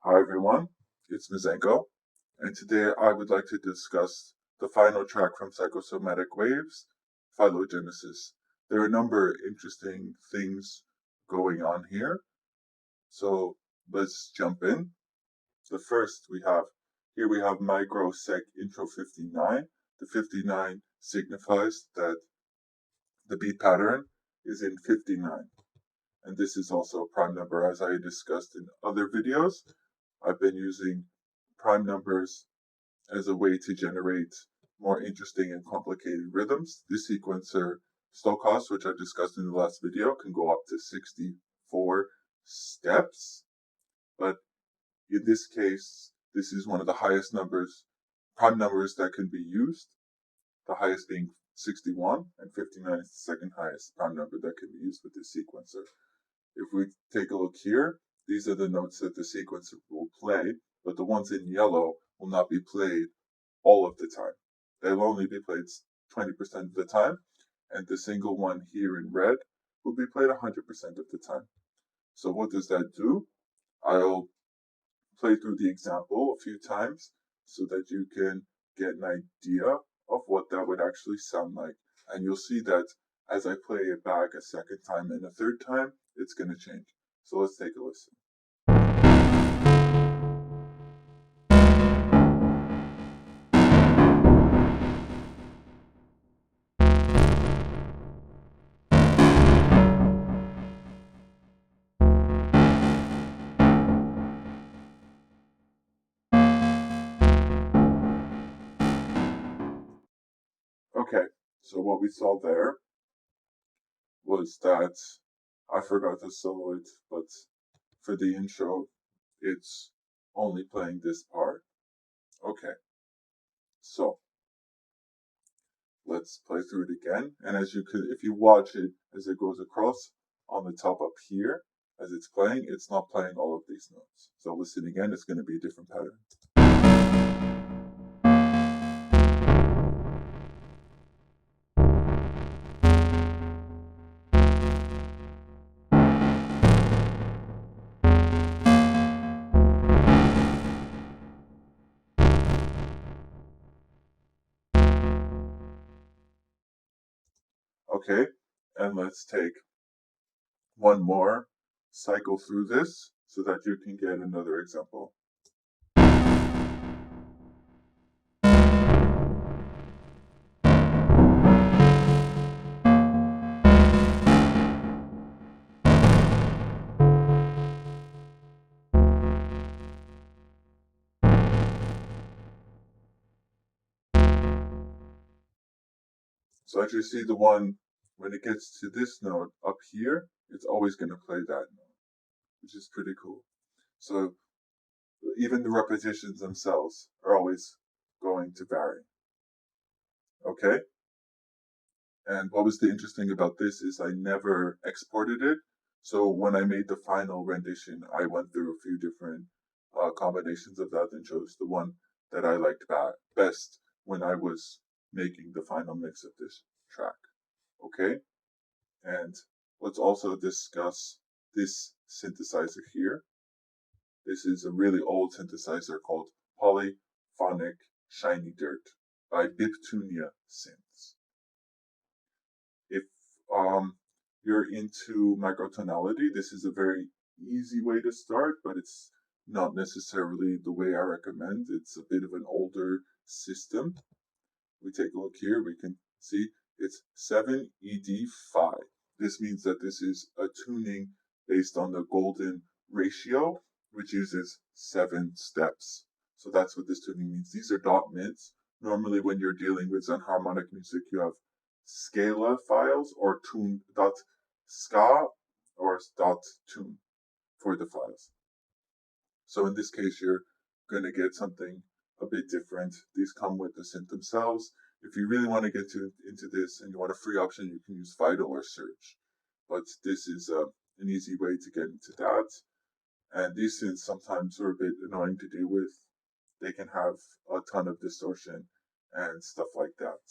Hi everyone, it's Mazanko, and today I would like to discuss the final track from Psychosomatic Waves, Phylogenesis. There are a number of interesting things going on here, so let's jump in. The first we have microsec intro 59. The 59 signifies that the beat pattern is in 59, and this is also a prime number as I discussed in other videos. I've been using prime numbers as a way to generate more interesting and complicated rhythms. This sequencer, Stochas, which I discussed in the last video, can go up to 64 steps. But in this case, this is one of the highest prime numbers that can be used, the highest being 61, and 59 is the second highest prime number that can be used with this sequencer. If we take a look here, these are the notes that the sequencer will play, but the ones in yellow will not be played all of the time. They'll only be played 20% of the time, and the single one here in red will be played 100% of the time. So what does that do? I'll play through the example a few times so that you can get an idea of what that would actually sound like. And you'll see that as I play it back a second time and a third time, it's going to change. So let's take a listen. Okay, so what we saw there was that I forgot to solo it, but for the intro, it's only playing this part. Okay, so let's play through it again. And as you could, if you watch it as it goes across on the top up here, as it's playing, it's not playing all of these notes. So listen again, it's going to be a different pattern. Okay, and let's take one more cycle through this so that you can get another example. So as you see, the one, when it gets to this note up here, it's always going to play that note, which is pretty cool. So even the repetitions themselves are always going to vary. Okay? And what was the interesting about this is I never exported it. So when I made the final rendition, I went through a few different combinations of that and chose the one that I liked best when I was making the final mix of this track. Okay? And let's also discuss this synthesizer here. This is a really old synthesizer called Polyphonic Shiny Dirt by Biptunia Synths. If you're into microtonality, this is a very easy way to start, but it's not necessarily the way I recommend. It's a bit of an older system. We take a look here, we can see it's 7ED5. This means that this is a tuning based on the golden ratio, which uses 7 steps. So that's what this tuning means. These are dot mids. Normally when you're dealing with enharmonic music, you have scala files or tune.ska or .tune for the files. So in this case, you're going to get something a bit different. These come with the synth themselves. If you really want to get into this and you want a free option, you can use Vital or Search. But this is an easy way to get into that. And these synths sometimes are a bit annoying to deal with. They can have a ton of distortion and stuff like that.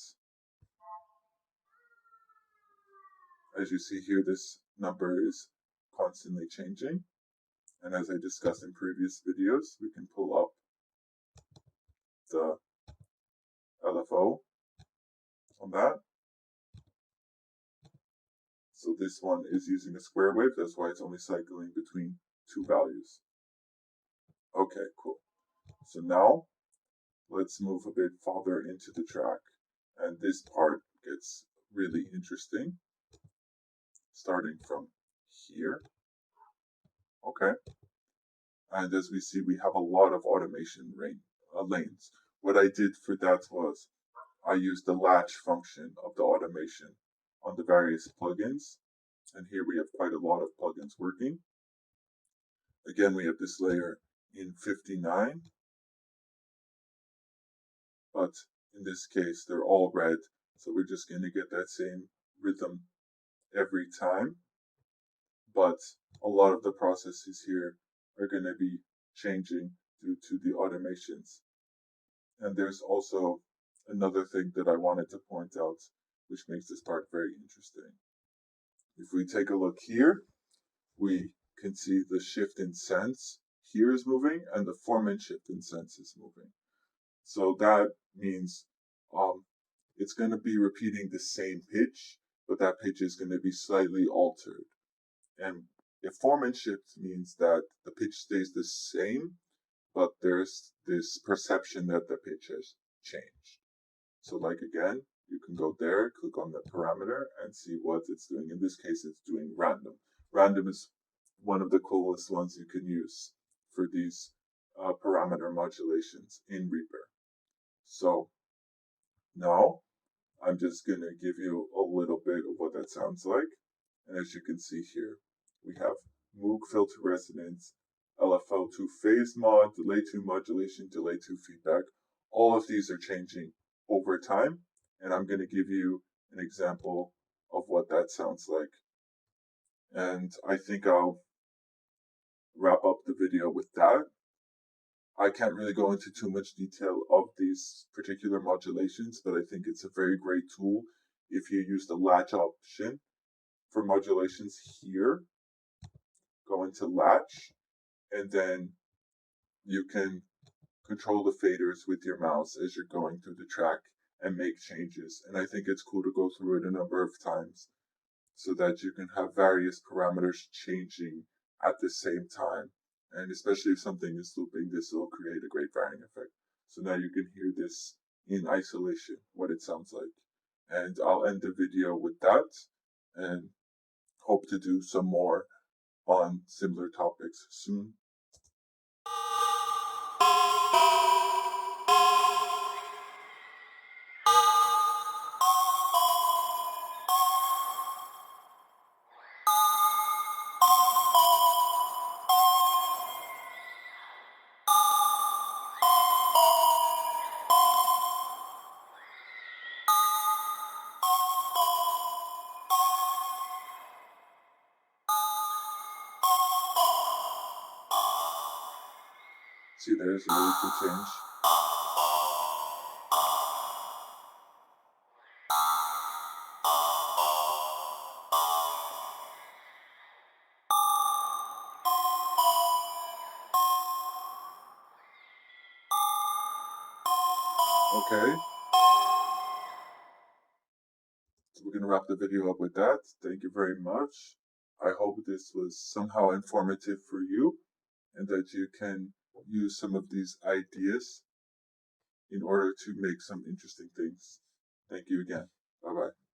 As you see here, this number is constantly changing. And as I discussed in previous videos, we can pull up the LFO on that. So this one is using a square wave, that's why it's only cycling between two values. Okay, cool. So now let's move a bit farther into the track. And this part gets really interesting, starting from here. Okay. And as we see, we have a lot of automation lanes. What I did for that was I used the latch function of the automation on the various plugins. And here we have quite a lot of plugins working. Again, we have this layer in 59, but in this case, they're all red. So we're just going to get that same rhythm every time. But a lot of the processes here are going to be changing due to the automations. And there's also another thing that I wanted to point out, which makes this part very interesting. If we take a look here, we can see the shift in sense here is moving and the formant shift in sense is moving. So that means it's going to be repeating the same pitch, but that pitch is going to be slightly altered. And if formant shift means that the pitch stays the same, but there's this perception that the pitch has changed. So like again, you can go there, click on the parameter and see what it's doing. In this case, it's doing random. Random is one of the coolest ones you can use for these parameter modulations in Reaper. So now I'm just going to give you a little bit of what that sounds like. And as you can see here, we have Moog filter resonance, LFO2 phase mod, delay 2 modulation, delay 2 feedback. All of these are changing over time. And I'm going to give you an example of what that sounds like. And I think I'll wrap up the video with that. I can't really go into too much detail of these particular modulations, but I think it's a very great tool if you use the latch option for modulations here. Go into latch, and then you can control the faders with your mouse as you're going through the track and make changes. And I think it's cool to go through it a number of times so that you can have various parameters changing at the same time. And especially if something is looping, this will create a great varying effect. So now you can hear this in isolation, what it sounds like. And I'll end the video with that and hope to do some more on similar topics soon. See, there's a really cool change. Okay. So we're going to wrap the video up with that. Thank you very much. I hope this was somehow informative for you and that you can use some of these ideas in order to make some interesting things. Thank you again. Bye-bye.